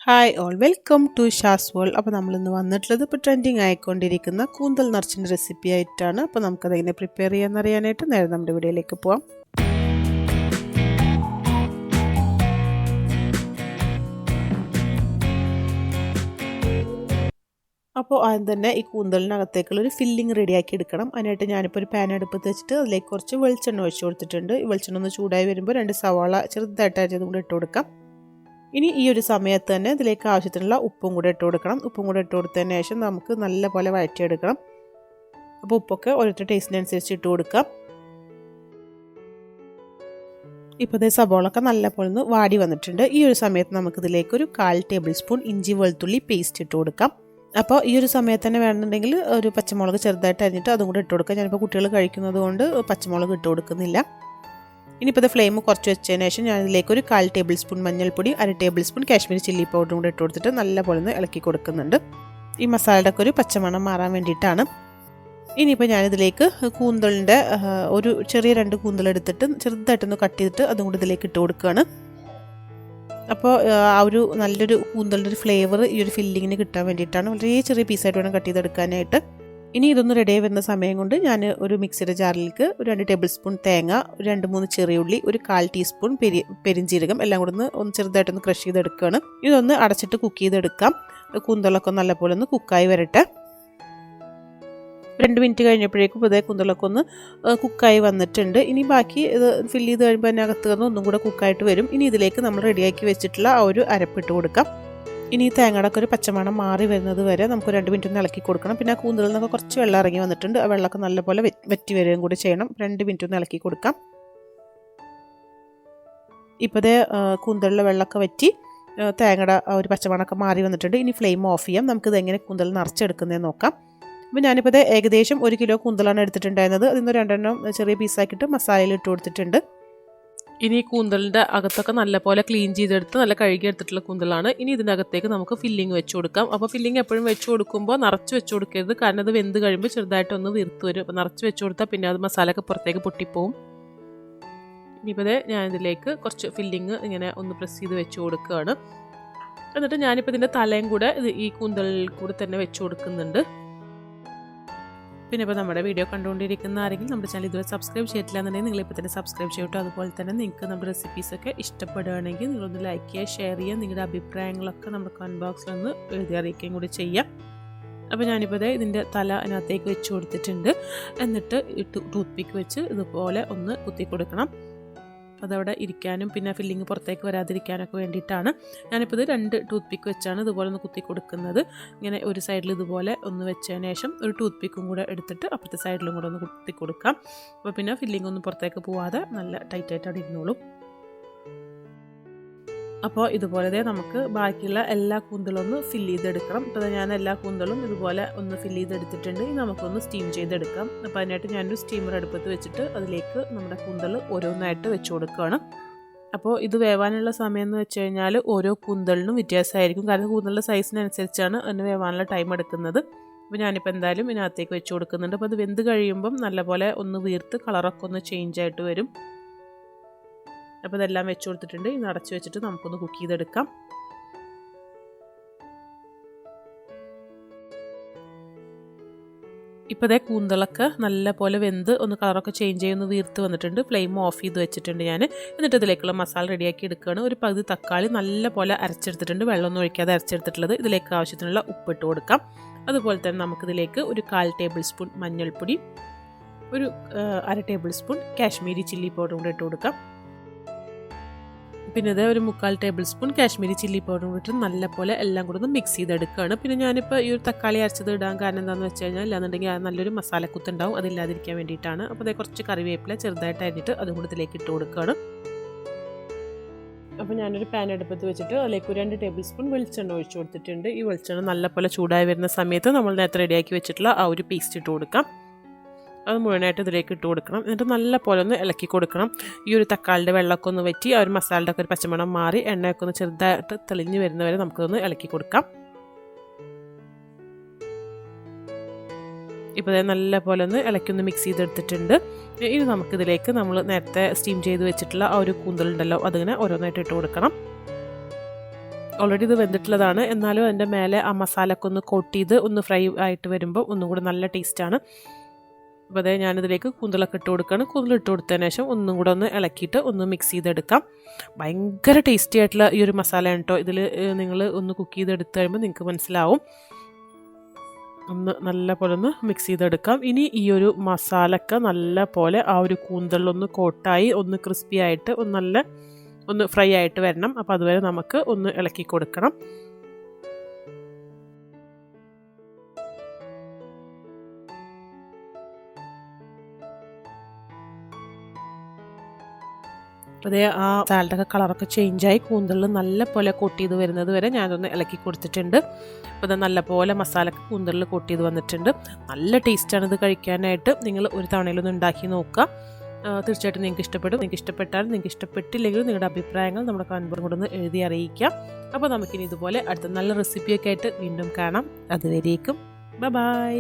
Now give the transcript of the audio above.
Hi all welcome to Shaz's world. അപ്പോൾ നമ്മളിന്ന് വന്നിട്ടുള്ളത് ഇപ്പോൾ ട്രെൻഡിങ് ആയിക്കൊണ്ടിരിക്കുന്ന കൂന്തൽ നിറച്ചിൻ്റെ റെസിപ്പി ആയിട്ടാണ്. അപ്പോൾ നമുക്കതെങ്ങനെ പ്രിപ്പയർ ചെയ്യാമെന്നറിയാനായിട്ട് നേരെ നമ്മുടെ വീഡിയോയിലേക്ക് പോവാം. അപ്പോൾ ആദ്യം തന്നെ ഈ കൂന്തലിനകത്തേക്കുള്ളൊരു ഫില്ലിങ് റെഡിയാക്കി എടുക്കണം. അതിനായിട്ട് ഞാനിപ്പോൾ ഒരു പാൻ അടുപ്പത്ത് വെച്ചിട്ട് അതിലേക്ക് കുറച്ച് വെളിച്ചെണ്ണ ഒഴിച്ച് കൊടുത്തിട്ടുണ്ട്. ഈ വെളിച്ചെണ്ണ ഒന്ന് ചൂടായി വരുമ്പോൾ 2 സവാള ചെറുതായിട്ട് അരിഞ്ഞതും കൂടെ ഇട്ട് കൊടുക്കാം. ഇനി ഈ ഒരു സമയത്ത് തന്നെ ഇതിലേക്ക് ആവശ്യത്തിനുള്ള ഉപ്പും കൂടെ ഇട്ട് കൊടുക്കണം. ഉപ്പും കൂടെ ഇട്ട് കൊടുത്തതിന് ശേഷം നമുക്ക് നല്ലപോലെ വഴറ്റിയെടുക്കണം. അപ്പോൾ ഉപ്പൊക്കെ ഓരോരുത്തർ ടേസ്റ്റിനനുസരിച്ച് ഇട്ട് കൊടുക്കാം. ഇപ്പോൾ ഇതേ സബോളൊക്കെ നല്ലപോലെ ഒന്ന് വാടി വന്നിട്ടുണ്ട്. ഈ ഒരു സമയത്ത് നമുക്കിതിലേക്ക് ഒരു 1/4 ടേബിൾ സ്പൂൺ ഇഞ്ചി വെളുത്തുള്ളി പേസ്റ്റ് ഇട്ട് കൊടുക്കാം. അപ്പോൾ ഈ ഒരു സമയത്ത് തന്നെ വേണമെന്നുണ്ടെങ്കിൽ ഒരു പച്ചമുളക് ചെറുതായിട്ട് അരിഞ്ഞിട്ട് അതും കൂടെ ഇട്ട് കൊടുക്കാം. ഞാനിപ്പോൾ കുട്ടികൾ കഴിക്കുന്നത് കൊണ്ട് പച്ചമുളക് ഇട്ട് കൊടുക്കുന്നില്ല. ഇനിയിപ്പോൾ ഇത് ഫ്ലെയിം കുറച്ച് വെച്ചതിന് ശേഷം ഞാൻ ഇതിലേക്ക് ഒരു 1/4 ടേബിൾ സ്പൂൺ മഞ്ഞൾപ്പൊടി, 1/2 ടേബിൾ സ്പൂൺ കാശ്മീരി ചില്ലി പൗഡറും കൂടെ ഇട്ട് കൊടുത്തിട്ട് നല്ലപോലെ ഒന്ന് ഇളക്കി കൊടുക്കുന്നുണ്ട്. ഈ മസാലയുടെ ഒക്കെ ഒരു പച്ചമണം മാറാൻ വേണ്ടിയിട്ടാണ്. ഇനിയിപ്പോൾ ഞാനിതിലേക്ക് കൂന്തലിൻ്റെ ഒരു ചെറിയ 2 കൂന്തലെടുത്തിട്ട് ചെറുതായിട്ടൊന്ന് കട്ട് ചെയ്തിട്ട് അതും കൂടി ഇതിലേക്ക് ഇട്ട് കൊടുക്കുകയാണ്. അപ്പോൾ ആ ഒരു നല്ലൊരു കൂന്തലിൻ്റെ ഒരു ഫ്ലേവർ ഈ ഒരു ഫില്ലിങ്ങിന് കിട്ടാൻ വേണ്ടിയിട്ടാണ്. വളരെ ചെറിയ പീസായിട്ട് വേണം കട്ട് ചെയ്തെടുക്കാനായിട്ട്. ഇനി ഇതൊന്ന് റെഡിയായി വരുന്ന സമയം കൊണ്ട് ഞാൻ ഒരു മിക്സിയുടെ ജാറിലേക്ക് ഒരു 2 ടേബിൾ സ്പൂൺ തേങ്ങ, 2-3 ചെറിയുള്ളി, ഒരു 1/4 ടീസ്പൂൺ പെരിഞ്ജീരകം എല്ലാം കൂടെ ഒന്ന് ചെറുതായിട്ടൊന്ന് ക്രഷ് ചെയ്തെടുക്കുകയാണ്. ഇതൊന്ന് അടച്ചിട്ട് കുക്ക് ചെയ്തെടുക്കാം. കൂന്തലൊക്കെ നല്ലപോലെ ഒന്ന് കുക്കായി വരട്ടെ. 2 മിനിറ്റ് കഴിഞ്ഞപ്പോഴേക്കും ഇതേ കൂന്തലൊക്കെ ഒന്ന് കുക്കായി വന്നിട്ടുണ്ട്. ഇനി ബാക്കി ഇത് ഫില്ല് ചെയ്ത് കഴിയുമ്പോൾ അതിന് അകത്ത് നിന്ന് ഒന്നും കൂടെ കുക്കായിട്ട് വരും. ഇനി ഇതിലേക്ക് നമ്മൾ റെഡിയാക്കി വെച്ചിട്ടുള്ള ആ ഒരു അരപ്പിട്ട് കൊടുക്കാം. ഇനി ഈ തേങ്ങയുടെ ഒക്കെ ഒരു പച്ചമണം മാറി വരുന്നത് വരെ നമുക്ക് 2 മിനിറ്റ് ഒന്ന് ഇളക്കി കൊടുക്കണം. പിന്നെ ആ കൂന്തലിൽ നിന്നൊക്കെ കുറച്ച് വെള്ളം ഇറങ്ങി വന്നിട്ടുണ്ട്. ആ വെള്ളമൊക്കെ നല്ലപോലെ വറ്റി വരികയും കൂടി ചെയ്യണം. 2 മിനിറ്റ് ഒന്ന് ഇളക്കി കൊടുക്കാം. ഇപ്പോൾ ഇതേ കൂന്തലിലെ വെള്ളമൊക്കെ വറ്റി തേങ്ങയുടെ ഒരു പച്ചമണമൊക്കെ മാറി വന്നിട്ടുണ്ട്. ഇനി ഫ്ലെയിം ഓഫ് ചെയ്യാം. നമുക്കിത് എങ്ങനെ കൂന്തൽ നിറച്ചെടുക്കുന്നതെന്ന് നോക്കാം. അപ്പോൾ ഞാനിപ്പോൾ ഇത് ഏകദേശം 1 കിലോ കൂന്തലാണ് എടുത്തിട്ടുണ്ടായിരുന്നത്. അതിൽ നിന്ന് 2 ചെറിയ പീസാക്കിയിട്ട് മസാലയിൽ ഇട്ട് കൊടുത്തിട്ടുണ്ട്. ഇനി കൂന്തലിൻ്റെ അകത്തൊക്കെ നല്ലപോലെ ക്ലീൻ ചെയ്തെടുത്ത് നല്ല കഴുകിയെടുത്തിട്ടുള്ള കൂന്തലാണ്. ഇനി ഇതിനകത്തേക്ക് നമുക്ക് ഫില്ലിങ് വെച്ച് കൊടുക്കാം. അപ്പോൾ ഫില്ലിങ് എപ്പോഴും വെച്ച് കൊടുക്കുമ്പോൾ നിറച്ച് വെച്ച് കൊടുക്കരുത്. കാരണം അത് വെന്ത് കഴിയുമ്പോൾ ചെറുതായിട്ടൊന്ന് വീർത്ത് വരും. അപ്പോൾ നിറച്ച് വെച്ച് കൊടുത്താൽ പിന്നെ അത് മസാലയൊക്കെ പുറത്തേക്ക് പൊട്ടിപ്പോവും. ഇനിയിപ്പോൾ ഞാനിതിലേക്ക് കുറച്ച് ഫില്ലിങ് ഇങ്ങനെ ഒന്ന് പ്രസ് ചെയ്ത് വെച്ച് കൊടുക്കുകയാണ്. എന്നിട്ട് ഞാനിപ്പോൾ ഇതിൻ്റെ തലയും കൂടെ ഈ കൂന്തലിൽ കൂടെ തന്നെ വെച്ച് കൊടുക്കുന്നുണ്ട്. പിന്നെ ഇപ്പോൾ നമ്മുടെ വീഡിയോ കണ്ടുകൊണ്ടിരിക്കുന്ന ആരെങ്കിലും നമ്മുടെ ചാനൽ ഇതുവരെ സബ്സ്ക്രൈബ് ചെയ്തിട്ടില്ല എന്നുണ്ടെങ്കിൽ നിങ്ങളിപ്പോൾ തന്നെ സബ്സ്ക്രൈബ് ചെയ്യട്ടോ. അതുപോലെ തന്നെ നിങ്ങൾക്ക് നമ്മുടെ റെസിപ്പീസൊക്കെ ഇഷ്ടപ്പെടുകയാണെങ്കിൽ നിങ്ങളൊന്ന് ലൈക്ക് ചെയ്യുക, ഷെയർ ചെയ്യുക. നിങ്ങളുടെ അഭിപ്രായങ്ങളൊക്കെ നമ്മുടെ കമൻറ്റ് ബോക്സിലൊന്ന് എഴുതി അറിയിക്കുകയും കൂടി ചെയ്യാം. അപ്പോൾ ഞാനിപ്പോൾ ഇതിൻ്റെ തല അതിനകത്തേക്ക് വെച്ച് കൊടുത്തിട്ടുണ്ട്. എന്നിട്ട് ടൂത്ത് പിക്ക് വെച്ച് ഇതുപോലെ ഒന്ന് കുത്തി കൊടുക്കണം. അതവിടെ ഇരിക്കാനും പിന്നെ ഫില്ലിങ് പുറത്തേക്ക് വരാതിരിക്കാനൊക്കെ വേണ്ടിയിട്ടാണ്. ഞാനിപ്പോൾ ഇത് 2 ടൂത്ത് പിക്ക് വെച്ചാണ് ഇതുപോലെ ഒന്ന് കുത്തി കൊടുക്കുന്നത്. ഇങ്ങനെ ഒരു സൈഡിൽ ഇതുപോലെ ഒന്ന് വെച്ചതിന് ശേഷം ഒരു ടൂത്ത് പിക്കും കൂടെ എടുത്തിട്ട് അപ്പുറത്തെ സൈഡിലും കൂടെ ഒന്ന് കുത്തി കൊടുക്കാം. അപ്പോൾ പിന്നെ ഫില്ലിങ് ഒന്നും പുറത്തേക്ക് പോവാതെ നല്ല ടൈറ്റായിട്ട് അവിടെ ഇരുന്നോളും. അപ്പോൾ ഇതുപോലെ നമുക്ക് ബാക്കിയുള്ള എല്ലാ കൂന്തലും ഒന്ന് ഫില്ല് ചെയ്തെടുക്കണം. ഇപ്പോൾ ഞാൻ എല്ലാ കൂന്തലും ഇതുപോലെ ഒന്ന് ഫില്ല് ചെയ്തെടുത്തിട്ടുണ്ട്. ഇനി നമുക്കൊന്ന് സ്റ്റീം ചെയ്തെടുക്കാം. അപ്പോൾ അതിനായിട്ട് ഞാനൊരു സ്റ്റീമർ അടുപ്പത്ത് വെച്ചിട്ട് അതിലേക്ക് നമ്മുടെ കൂന്തൽ ഓരോന്നായിട്ട് വെച്ച് കൊടുക്കുകയാണ്. അപ്പോൾ ഇത് വേവാനുള്ള സമയം എന്ന് വെച്ച് കഴിഞ്ഞാൽ ഓരോ കൂന്തലിനും വ്യത്യാസമായിരിക്കും. കാരണം കൂന്തലിൻ്റെ സൈസിനനുസരിച്ചാണ് അതിന് വേവാനുള്ള ടൈം എടുക്കുന്നത്. അപ്പോൾ ഞാനിപ്പോൾ എന്തായാലും ഇതിനകത്തേക്ക് വെച്ച് കൊടുക്കുന്നുണ്ട്. അപ്പോൾ അത് വെന്ത് കഴിയുമ്പം നല്ലപോലെ ഒന്ന് വീർത്ത് കളറൊക്കെ ഒന്ന് ചേഞ്ച് ആയിട്ട് വരും. അപ്പോൾ ഇതെല്ലാം വെച്ച് കൊടുത്തിട്ടുണ്ട്. ഇത് അടച്ച് വെച്ചിട്ട് നമുക്കൊന്ന് കുക്ക് ചെയ്തെടുക്കാം. ഇപ്പോൾ ഇതേ കൂന്തളൊക്കെ നല്ലപോലെ വെന്ത് ഒന്ന് കളറൊക്കെ ചേഞ്ച് ചെയ്യുന്ന വീർത്ത് വന്നിട്ടുണ്ട്. ഫ്ലെയിം ഓഫ് ചെയ്ത് വെച്ചിട്ടുണ്ട് ഞാൻ. എന്നിട്ട് ഇതിലേക്കുള്ള മസാല റെഡിയാക്കി എടുക്കുകയാണ്. ഒരു പകുതി തക്കാളി നല്ലപോലെ അരച്ചെടുത്തിട്ടുണ്ട്. വെള്ളമൊന്നും ഒഴിക്കാതെ അരച്ചെടുത്തിട്ടുള്ളത്. ഇതിലേക്ക് ആവശ്യത്തിനുള്ള ഉപ്പിട്ട് കൊടുക്കാം. അതുപോലെ തന്നെ നമുക്കിതിലേക്ക് ഒരു 1/4 ടേബിൾ സ്പൂൺ മഞ്ഞൾപ്പൊടി, ഒരു 1/2 ടേബിൾ സ്പൂൺ കാശ്മീരി ചില്ലി പൗഡറും കൂടെ ഇട്ട് കൊടുക്കാം. പിന്നെ ഇത് ഒരു 3/4 ടേബിൾ സ്പൂൺ കാശ്മീരി ചില്ലി പൗഡറും ഇട്ട് നല്ലപോലെ എല്ലാം കൂടെ ഒന്ന് മിക്സ് ചെയ്തെടുക്കുകയാണ്. പിന്നെ ഞാനിപ്പോൾ ഈ ഒരു തക്കാളി അരച്ചത് ഇടാൻ കാരണം എന്താണെന്ന് വെച്ച് കഴിഞ്ഞാൽ ഇല്ലാന്നുണ്ടെങ്കിൽ നല്ലൊരു മസാലക്കുത്തുണ്ടാവും. അതില്ലാതിരിക്കാൻ വേണ്ടിയിട്ടാണ്. അപ്പോൾ അതേ കുറച്ച് കറിവേപ്പില ചെറുതായിട്ട് അരിഞ്ഞിട്ട് അതും കൂടെ ഇതിലേക്ക് ഇട്ട് കൊടുക്കുകയാണ്. അപ്പോൾ ഞാനൊരു പാൻ അടുപ്പത്ത് വെച്ചിട്ട് അതിലേക്ക് 2 ടേബിൾ സ്പൂൺ വെളിച്ചെണ്ണ ഒഴിച്ച് കൊടുത്തിട്ടുണ്ട്. ഈ വെളിച്ചെണ്ണ നല്ലപോലെ ചൂടായി വരുന്ന സമയത്ത് നമ്മൾ നേരത്തെ റെഡിയാക്കി വെച്ചിട്ടുള്ള ആ ഒരു പേസ്റ്റ് ഇട്ട് കൊടുക്കാം. അത് മുഴുവനായിട്ട് ഇതിലേക്ക് ഇട്ട് കൊടുക്കണം. എന്നിട്ട് നല്ല പോലെ ഒന്ന് ഇളക്കി കൊടുക്കണം. ഈ ഒരു തക്കാളിയുടെ വെള്ളമൊക്കെ ഒന്ന് വറ്റി ആ ഒരു മസാലയുടെ ഒക്കെ ഒരു പച്ചമണം മാറി എണ്ണയൊക്കെ ഒന്ന് ചെറുതായിട്ട് തെളിഞ്ഞ് വരുന്നവരെ നമുക്കൊന്ന് ഇളക്കി കൊടുക്കാം. ഇപ്പോൾ നല്ല പോലെ ഒന്ന് ഇളക്കി ഒന്ന് മിക്സ് ചെയ്തെടുത്തിട്ടുണ്ട്. ഇനി നമുക്കിതിലേക്ക് നമ്മൾ നേരത്തെ സ്റ്റീം ചെയ്ത് വെച്ചിട്ടുള്ള ആ ഒരു കൂന്തലുണ്ടല്ലോ അതിങ്ങനെ ഓരോന്നായിട്ട് ഇട്ട് കൊടുക്കണം. ഓൾറെഡി ഇത് വെന്തിട്ടുള്ളതാണ്. എന്നാലും അതിൻ്റെ മേലെ ആ മസാലയൊക്കെ ഒന്ന് കോട്ട് ചെയ്ത് ഒന്ന് ഫ്രൈ ആയിട്ട് വരുമ്പോൾ ഒന്നും കൂടെ നല്ല ടേസ്റ്റാണ്. അപ്പോൾ അതേ ഞാനിതിലേക്ക് കൂന്തലൊക്കെ ഇട്ട് കൊടുക്കുകയാണ്. കൂന്തൽ ഇട്ട് കൊടുത്തതിന് ശേഷം ഒന്നും കൂടെ ഒന്ന് ഇളക്കിയിട്ട് ഒന്ന് മിക്സ് ചെയ്തെടുക്കാം. ഭയങ്കര ടേസ്റ്റി ആയിട്ടുള്ള ഈ ഒരു മസാലയാണ് കേട്ടോ. ഇതിൽ നിങ്ങൾ ഒന്ന് കുക്ക് ചെയ്തെടുത്ത് കഴിയുമ്പോൾ നിങ്ങൾക്ക് മനസ്സിലാവും. ഒന്ന് നല്ല പോലെ ഒന്ന് മിക്സ് ചെയ്തെടുക്കാം. ഇനി ഈ ഒരു മസാലയൊക്കെ നല്ല പോലെ ആ ഒരു കൂന്തലിലൊന്ന് കോട്ടായി ഒന്ന് ക്രിസ്പി ആയിട്ട് ഒന്ന് ഫ്രൈ ആയിട്ട് വരണം. അപ്പോൾ അതുവരെ നമുക്ക് ഒന്ന് ഇളക്കി കൊടുക്കണം. അതേ ആ സാലഡൊക്കെ കളറൊക്കെ ചേഞ്ചായി കൂന്തലിൽ നല്ല പോലെ കോട്ട് ചെയ്ത് വരുന്നത് വരെ ഞാനൊന്ന് ഇളക്കി കൊടുത്തിട്ടുണ്ട്. അപ്പോൾ അത് നല്ല പോലെ മസാലയൊക്കെ കൂന്തലിൽ കോട്ട് ചെയ്ത് വന്നിട്ടുണ്ട്. നല്ല ടേസ്റ്റാണ് ഇത് കഴിക്കാനായിട്ട്. നിങ്ങൾ ഒരു തവണയിലൊന്ന് ഉണ്ടാക്കി നോക്കുക. തീർച്ചയായിട്ടും നിങ്ങൾക്ക് ഇഷ്ടപ്പെടും. നിങ്ങൾക്ക് ഇഷ്ടപ്പെട്ടാലും നിങ്ങൾക്ക് ഇഷ്ടപ്പെട്ടില്ലെങ്കിലും നിങ്ങളുടെ അഭിപ്രായങ്ങൾ നമ്മുടെ കമൻറ്റ് കൂടെ ഒന്ന് എഴുതി അറിയിക്കാം. അപ്പോൾ നമുക്കിനി ഇതുപോലെ അടുത്ത നല്ല റെസിപ്പിയൊക്കെ ആയിട്ട് വീണ്ടും കാണാം. അതുവരേക്കും ബൈ.